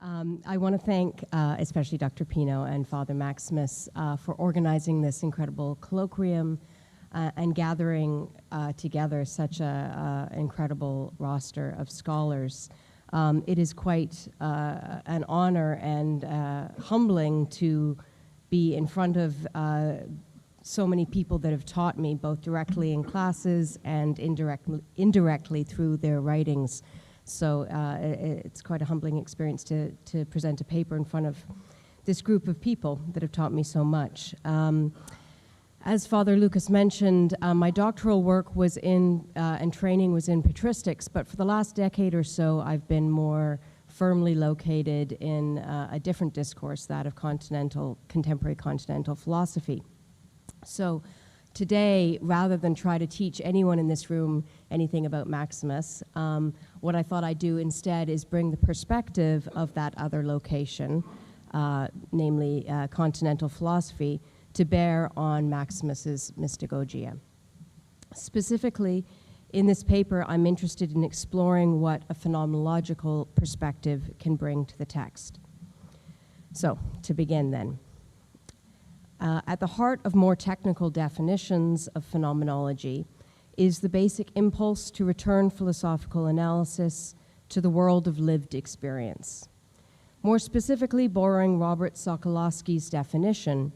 I want to thank especially Dr. Pino and Father Maximos for organizing this incredible colloquium and gathering together such an incredible roster of scholars. It is quite an honor and humbling to be in front of so many people that have taught me, both directly in classes and indirectly through their writings. So it's quite a humbling experience to present a paper in front of this group of people that have taught me so much. As Father Lucas mentioned, my doctoral work was in, and training was in patristics, but for the last decade or so, I've been more firmly located in a different discourse, that of contemporary continental philosophy. So today, rather than try to teach anyone in this room anything about Maximus, what I thought I'd do instead is bring the perspective of that other location, namely continental philosophy, to bear on Maximus's Mystagogy. Specifically, in this paper, I'm interested in exploring what a phenomenological perspective can bring to the text. So, to begin then. At the heart of more technical definitions of phenomenology is the basic impulse to return philosophical analysis to the world of lived experience. More specifically, borrowing Robert Sokolowski's definition,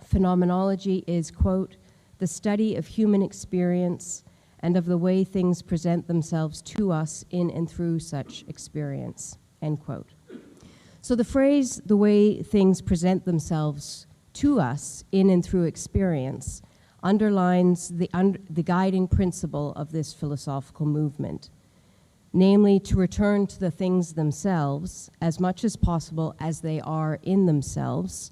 phenomenology is, quote, the study of human experience and of the way things present themselves to us in and through such experience, end quote. So the phrase, the way things present themselves to us in and through experience, underlines the guiding principle of this philosophical movement, namely to return to the things themselves as much as possible as they are in themselves,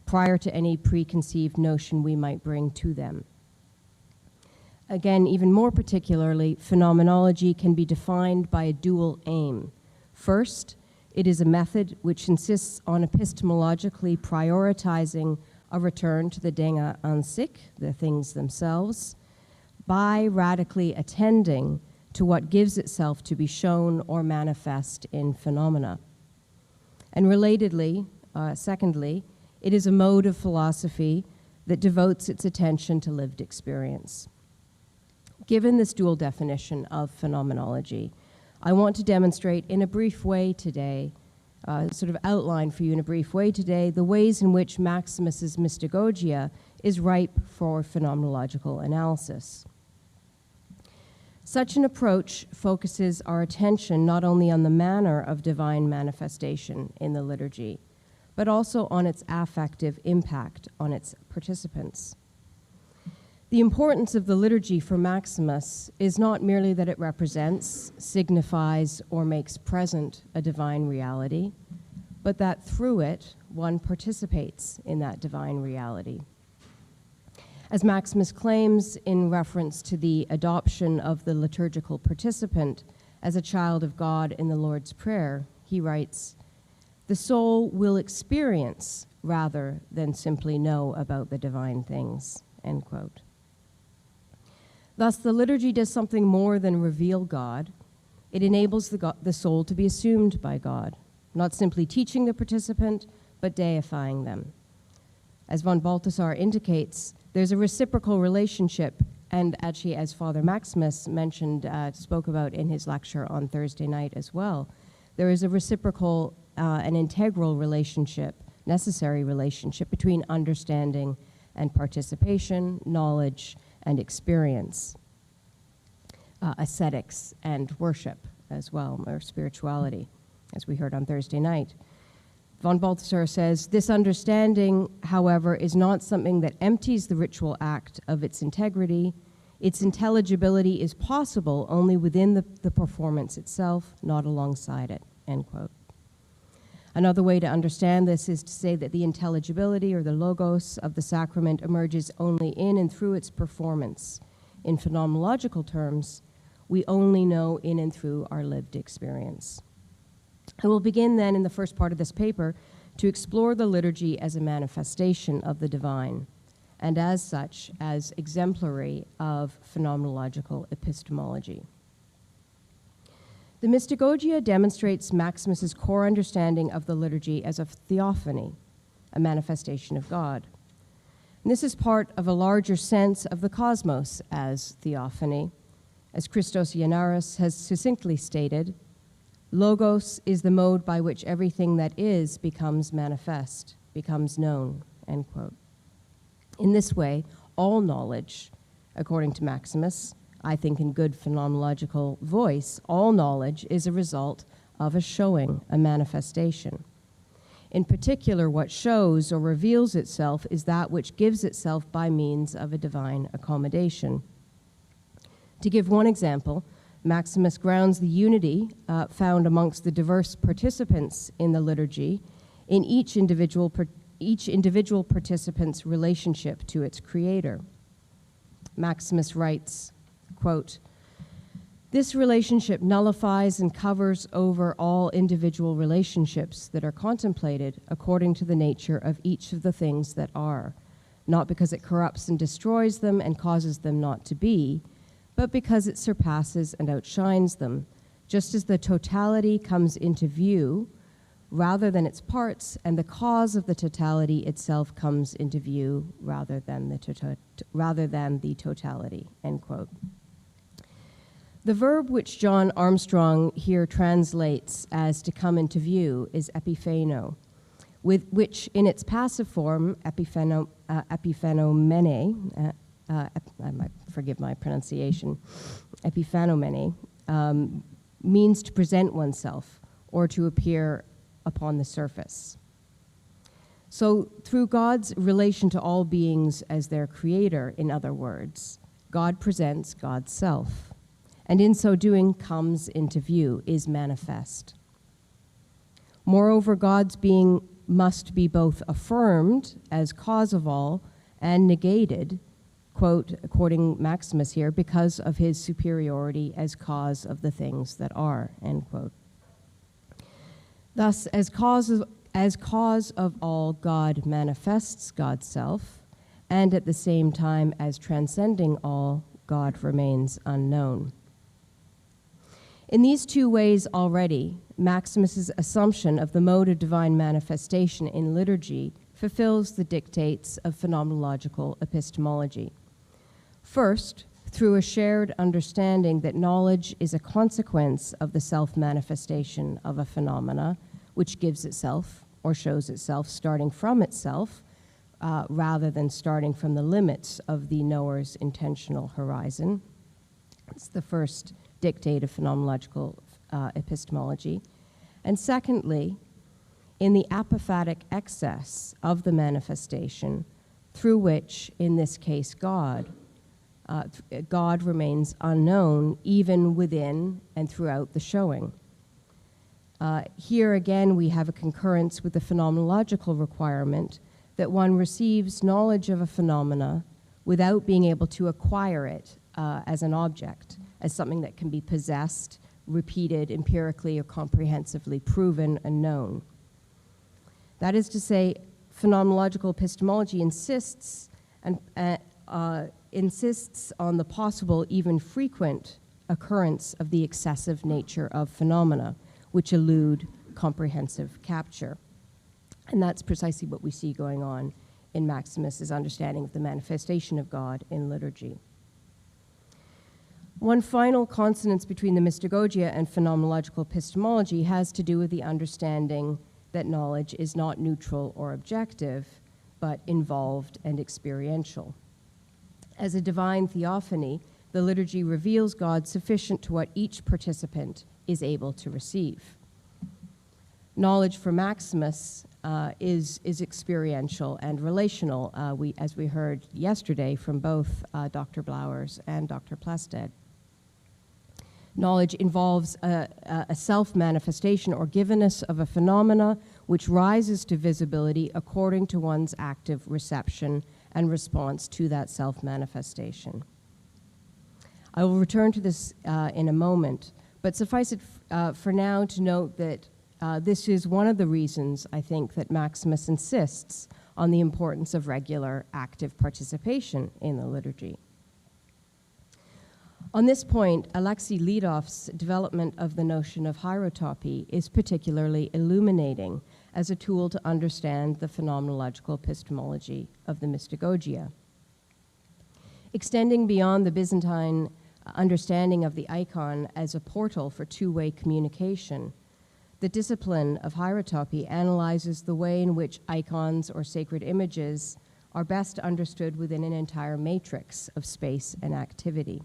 prior to any preconceived notion we might bring to them. Again, even more particularly, phenomenology can be defined by a dual aim. First, it is a method which insists on epistemologically prioritizing a return to the Dinge an sich, the things themselves, by radically attending to what gives itself to be shown or manifest in phenomena. And relatedly, secondly, it is a mode of philosophy that devotes its attention to lived experience. Given this dual definition of phenomenology, I want to demonstrate in a brief way today, sort of outline for you in a brief way today, the ways in which Maximus's Mystagogy is ripe for phenomenological analysis. Such an approach focuses our attention not only on the manner of divine manifestation in the liturgy, but also on its affective impact on its participants. The importance of the liturgy for Maximus is not merely that it represents, signifies, or makes present a divine reality, but that through it, one participates in that divine reality. As Maximus claims in reference to the adoption of the liturgical participant as a child of God in the Lord's Prayer, he writes, "The soul will experience rather than simply know about the divine things," end quote. Thus, the liturgy does something more than reveal God. It enables the soul to be assumed by God, not simply teaching the participant, but deifying them. As von Balthasar indicates, there's a reciprocal relationship, and actually, as Father Maximus mentioned, spoke about in his lecture on Thursday night as well, there is a reciprocal an integral relationship, necessary relationship between understanding and participation, knowledge and experience, ascetics and worship as well, or spirituality, as we heard on Thursday night. Von Balthasar says, this understanding, however, is not something that empties the ritual act of its integrity. Its intelligibility is possible only within the performance itself, not alongside it, end quote. Another way to understand this is to say that the intelligibility or the logos of the sacrament emerges only in and through its performance. In phenomenological terms, we only know in and through our lived experience. I will begin then in the first part of this paper to explore the liturgy as a manifestation of the divine, and as such, as exemplary of phenomenological epistemology. The Mystagogy demonstrates Maximus's core understanding of the liturgy as a theophany, a manifestation of God. And this is part of a larger sense of the cosmos as theophany. As Christos Ioannaris has succinctly stated, Logos is the mode by which everything that is becomes manifest, becomes known, end quote. In this way, all knowledge, according to Maximus, I think in good phenomenological voice, all knowledge is a result of a showing, a manifestation. In particular, what shows or reveals itself is that which gives itself by means of a divine accommodation. To give one example, Maximus grounds the unity found amongst the diverse participants in the liturgy in each individual participant's relationship to its creator. Maximus writes, quote, "This relationship nullifies and covers over all individual relationships that are contemplated according to the nature of each of the things that are, not because it corrupts and destroys them and causes them not to be, but because it surpasses and outshines them, just as the totality comes into view rather than its parts, and the cause of the totality itself comes into view rather than the totality," end quote. The verb which John Armstrong here translates as to come into view is epipheno, which in its passive form, epiphenomene, I might forgive my pronunciation, epiphenomene, means to present oneself or to appear upon the surface. So through God's relation to all beings as their creator, in other words, God presents God's self, and in so doing comes into view, is manifest. Moreover, God's being must be both affirmed as cause of all and negated, quote, according Maximus here, because of his superiority as cause of the things that are, end quote. Thus, as cause of all, God manifests God's self, and at the same time, as transcending all, God remains unknown. In these two ways already, Maximus's assumption of the mode of divine manifestation in liturgy fulfills the dictates of phenomenological epistemology. First, through a shared understanding that knowledge is a consequence of the self-manifestation of a phenomena, which gives itself or shows itself starting from itself, rather than starting from the limits of the knower's intentional horizon. It's the first dictate of phenomenological epistemology. And secondly, in the apophatic excess of the manifestation, through which, in this case, God remains unknown even within and throughout the showing. Here again, we have a concurrence with the phenomenological requirement that one receives knowledge of a phenomena without being able to acquire it as an object, as something that can be possessed, repeated empirically or comprehensively proven and known. That is to say, phenomenological epistemology insists on the possible, even frequent, occurrence of the excessive nature of phenomena, which elude comprehensive capture. And that's precisely what we see going on in Maximus's understanding of the manifestation of God in liturgy. One final consonance between the Mystagogy and phenomenological epistemology has to do with the understanding that knowledge is not neutral or objective, but involved and experiential. As a divine theophany, the liturgy reveals God sufficient to what each participant is able to receive. Knowledge for Maximus is experiential and relational, as we heard yesterday from both Dr. Blowers and Dr. Plested. Knowledge involves a self-manifestation or givenness of a phenomena which rises to visibility according to one's active reception and response to that self-manifestation. I will return to this in a moment, but suffice it for now to note that this is one of the reasons, I think, that Maximus insists on the importance of regular active participation in the liturgy. On this point, Alexei Lidov's development of the notion of hierotopy is particularly illuminating as a tool to understand the phenomenological epistemology of the Mystagogia. Extending beyond the Byzantine understanding of the icon as a portal for two-way communication, the discipline of hierotopy analyzes the way in which icons or sacred images are best understood within an entire matrix of space and activity.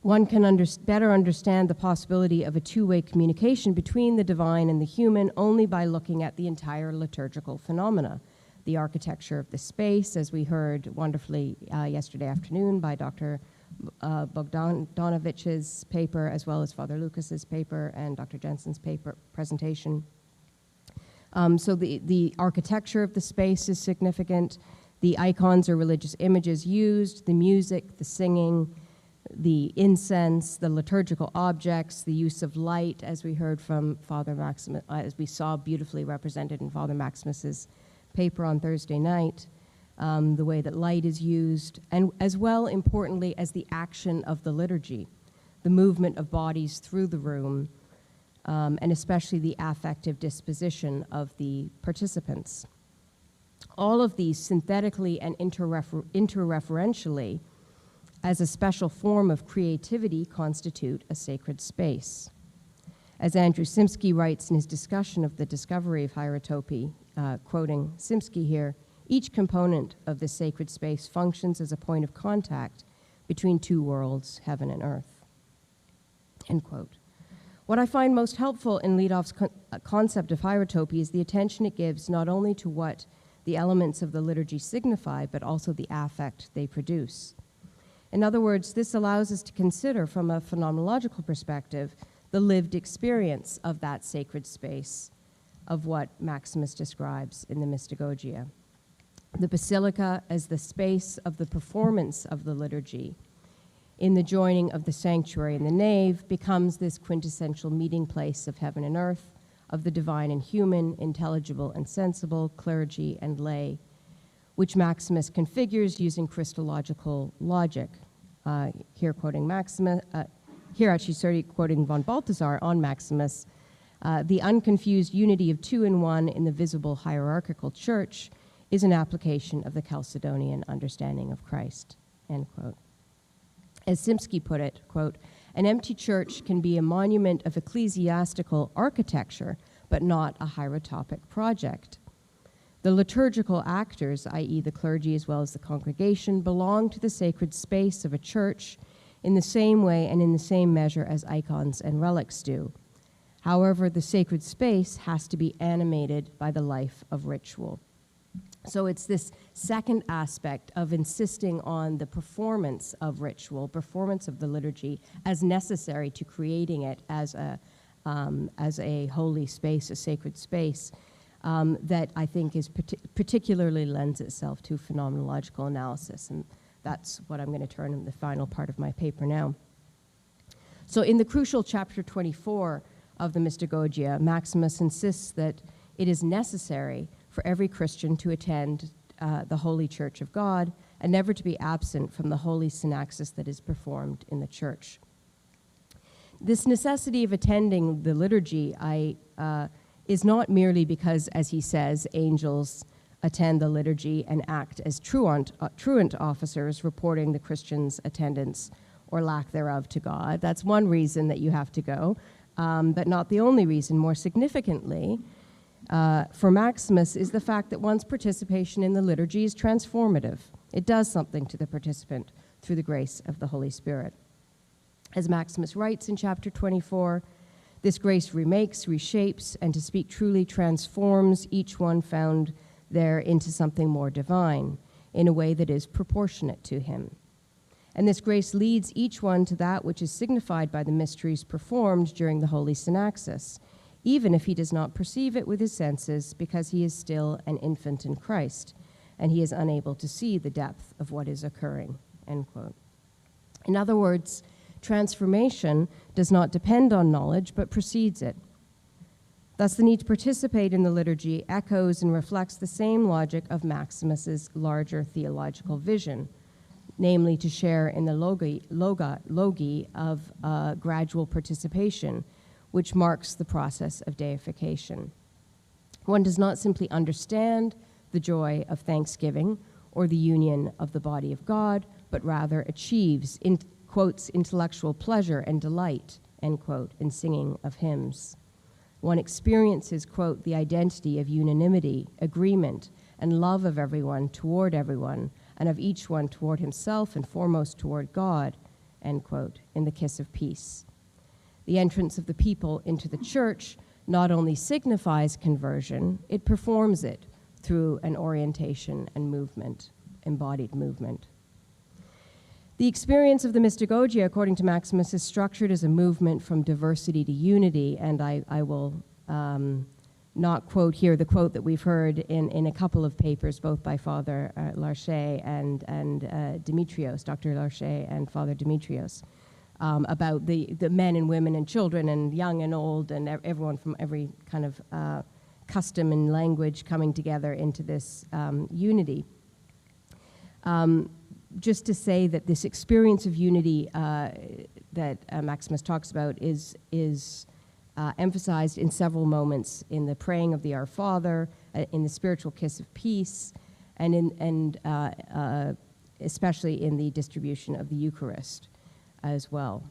One can better understand the possibility of a two-way communication between the divine and the human only by looking at the entire liturgical phenomena, the architecture of the space, as we heard wonderfully yesterday afternoon by Dr. Bogdanovich's paper, as well as Father Lucas's paper and Dr. Jensen's paper presentation. So the architecture of the space is significant. The icons or religious images used, the music, the singing, the incense, the liturgical objects, the use of light, as we heard from Father Maximus, as we saw beautifully represented in Father Maximus's paper on Thursday night, the way that light is used, and as well, importantly, as the action of the liturgy, the movement of bodies through the room, and especially the affective disposition of the participants. All of these synthetically and interreferentially, as a special form of creativity, constitute a sacred space. As Andrew Simsky writes in his discussion of the discovery of hierotopy, quoting Simsky here, each component of the sacred space functions as a point of contact between two worlds, heaven and earth. End quote. What I find most helpful in Lidov's concept of hierotopy is the attention it gives not only to what the elements of the liturgy signify, but also the affect they produce. In other words, this allows us to consider from a phenomenological perspective the lived experience of that sacred space, of what Maximus describes in the Mystagogia. The basilica as the space of the performance of the liturgy in the joining of the sanctuary and the nave becomes this quintessential meeting place of heaven and earth, of the divine and human, intelligible and sensible, clergy and lay, which Maximus configures using Christological logic. Here quoting Maximus, here actually started quoting von Balthasar on Maximus, the unconfused unity of two in one in the visible hierarchical church is an application of the Chalcedonian understanding of Christ, end quote. As Simsky put it, quote, an empty church can be a monument of ecclesiastical architecture, but not a hierotopic project. The liturgical actors, i.e. the clergy as well as the congregation, belong to the sacred space of a church in the same way and in the same measure as icons and relics do. However, the sacred space has to be animated by the life of ritual. So it's this second aspect of insisting on the performance of ritual, performance of the liturgy as necessary to creating it as a holy space, a sacred space, that I think is particularly lends itself to phenomenological analysis. And that's what I'm going to turn in the final part of my paper now. So in the crucial chapter 24 of the Mystagogia, Maximus insists that it is necessary for every Christian to attend the Holy Church of God and never to be absent from the holy synaxis that is performed in the church. This necessity of attending the liturgy is not merely because, as he says, angels attend the liturgy and act as truant officers reporting the Christian's attendance or lack thereof to God. That's one reason that you have to go, but not the only reason. More significantly, for Maximus is the fact that one's participation in the liturgy is transformative. It does something to the participant through the grace of the Holy Spirit. As Maximus writes in chapter 24, this grace remakes, reshapes, and to speak truly transforms each one found there into something more divine in a way that is proportionate to him. And this grace leads each one to that which is signified by the mysteries performed during the holy synaxis, even if he does not perceive it with his senses because he is still an infant in Christ and he is unable to see the depth of what is occurring, end quote. In other words, transformation does not depend on knowledge but precedes it. Thus, the need to participate in the liturgy echoes and reflects the same logic of Maximus's larger theological vision, namely to share in the logi of gradual participation, which marks the process of deification. One does not simply understand the joy of thanksgiving or the union of the body of God, but rather achieves, quotes, intellectual pleasure and delight, end quote, in singing of hymns. One experiences, quote, the identity of unanimity, agreement, and love of everyone toward everyone, and of each one toward himself and foremost toward God, end quote, in the kiss of peace. The entrance of the people into the church not only signifies conversion, it performs it through an orientation and movement, embodied movement. The experience of the Mystagogy, according to Maximus, is structured as a movement from diversity to unity, and I will not quote here the quote that we've heard in a couple of papers, both by Father Larcher and Demetrios, Dr. Larcher and Father Demetrios, about the men and women and children and young and old and everyone from every kind of custom and language coming together into this unity. Just to say that this experience of unity that Maximus talks about is emphasized in several moments in the praying of the Our Father, in the spiritual kiss of peace, and especially in the distribution of the Eucharist as well.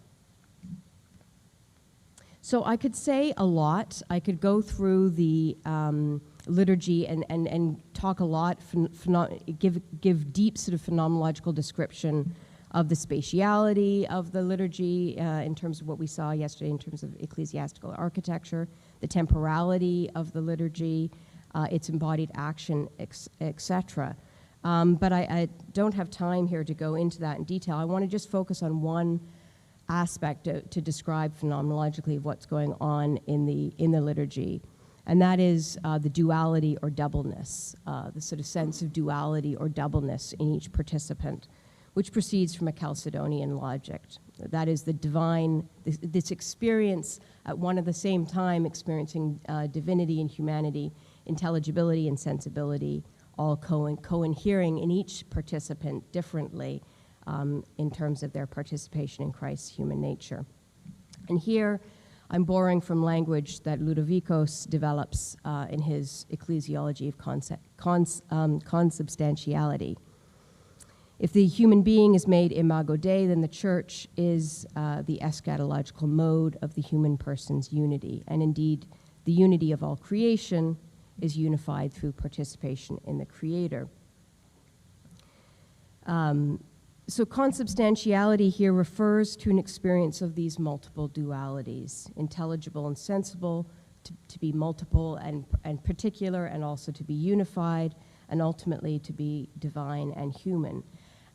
So I could say a lot. I could go through the liturgy and talk a lot, give deep sort of phenomenological description of the spatiality of the liturgy in terms of what we saw yesterday in terms of ecclesiastical architecture, the temporality of the liturgy, its embodied action, etc. But I don't have time here to go into that in detail. I want to just focus on one aspect to describe phenomenologically what's going on in the liturgy, and that is the duality or doubleness, the sort of sense of duality or doubleness in each participant, which proceeds from a Chalcedonian logic. That is the divine, this experience at one and the same time experiencing divinity and humanity, intelligibility and sensibility, all co-inhering in each participant differently in terms of their participation in Christ's human nature. And here, I'm borrowing from language that Ludovicos develops in his Ecclesiology of consubstantiality. If the human being is made imago Dei, then the church is the eschatological mode of the human person's unity. And indeed, the unity of all creation is unified through participation in the Creator. So consubstantiality here refers to an experience of these multiple dualities, intelligible and sensible, to be multiple and particular, and also to be unified, and ultimately to be divine and human.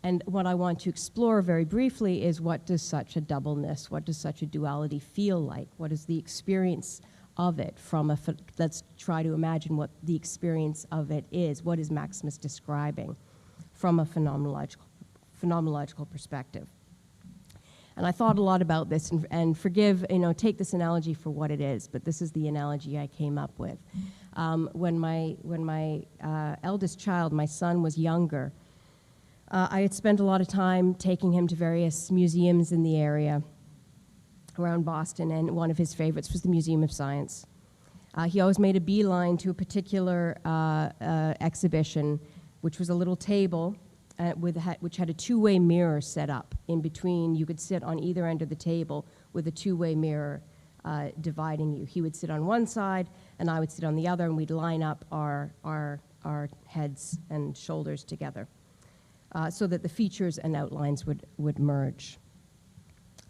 And what I want to explore very briefly is, what does such a doubleness, what does such a duality feel like? What is the experience of it let's try to imagine what the experience of it is. What is Maximus describing from a phenomenological perspective? And I thought a lot about this, and forgive, take this analogy for what it is, but this is the analogy I came up with. When my eldest child, my son, was younger, I had spent a lot of time taking him to various museums in the area around Boston, and one of his favorites was the Museum of Science. He always made a beeline to a particular exhibition, which was a little table which had a two-way mirror set up in between. You could sit on either end of the table with a two-way mirror dividing you. He would sit on one side, and I would sit on the other, and we'd line up our heads and shoulders together so that the features and outlines would merge.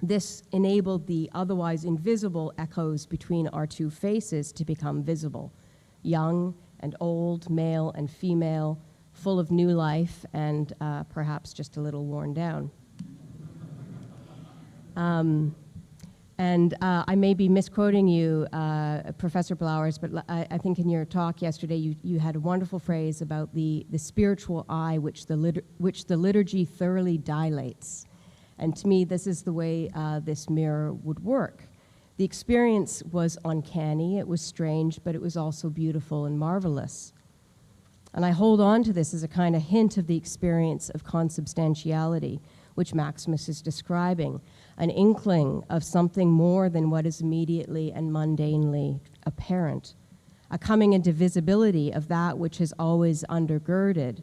This enabled the otherwise invisible echoes between our two faces to become visible, young and old, male and female, full of new life, and perhaps just a little worn down. I may be misquoting you, Professor Blowers, but I think in your talk yesterday you had a wonderful phrase about the spiritual eye which the liturgy thoroughly dilates. And to me, this is the way this mirror would work. The experience was uncanny, it was strange, but it was also beautiful and marvelous. And I hold on to this as a kind of hint of the experience of consubstantiality, which Maximus is describing, an inkling of something more than what is immediately and mundanely apparent, a coming into visibility of that which is always undergirded,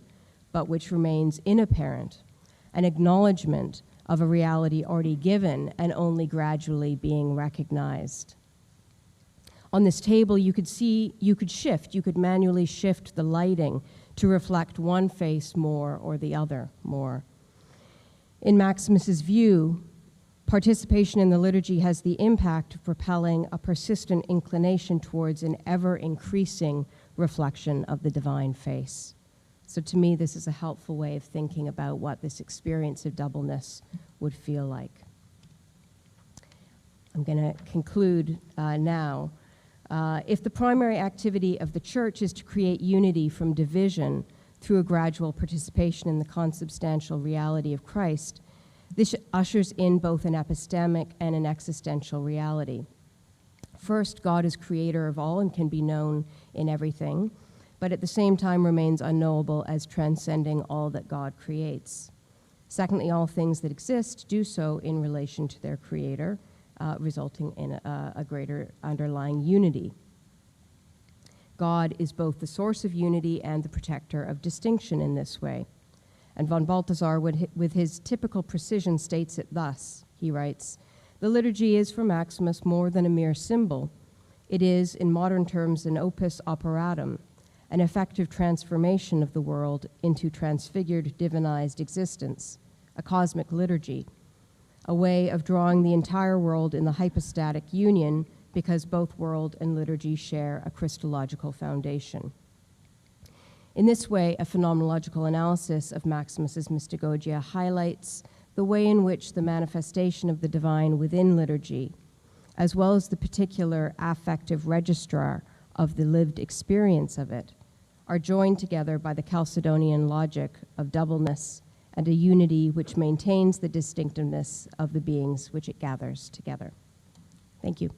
but which remains inapparent, an acknowledgement of a reality already given and only gradually being recognized. On this table, you could manually shift the lighting to reflect one face more or the other more. In Maximus's view, participation in the liturgy has the impact of propelling a persistent inclination towards an ever-increasing reflection of the divine face. So to me, this is a helpful way of thinking about what this experience of doubleness would feel like. I'm going to conclude now. If the primary activity of the Church is to create unity from division through a gradual participation in the consubstantial reality of Christ, this ushers in both an epistemic and an existential reality. First, God is creator of all and can be known in everything, but at the same time remains unknowable as transcending all that God creates. Secondly, all things that exist do so in relation to their creator, resulting in a greater underlying unity. God is both the source of unity and the protector of distinction in this way. And von Balthasar, with his typical precision, states it thus. He writes, "The liturgy is for Maximus more than a mere symbol. It is, in modern terms, an opus operatum, an effective transformation of the world into transfigured, divinized existence, a cosmic liturgy, a way of drawing the entire world in the hypostatic union because both world and liturgy share a Christological foundation." In this way, a phenomenological analysis of Maximus's Mystagogy highlights the way in which the manifestation of the divine within liturgy, as well as the particular affective registrar of the lived experience of it, are joined together by the Chalcedonian logic of doubleness and a unity which maintains the distinctiveness of the beings which it gathers together. Thank you.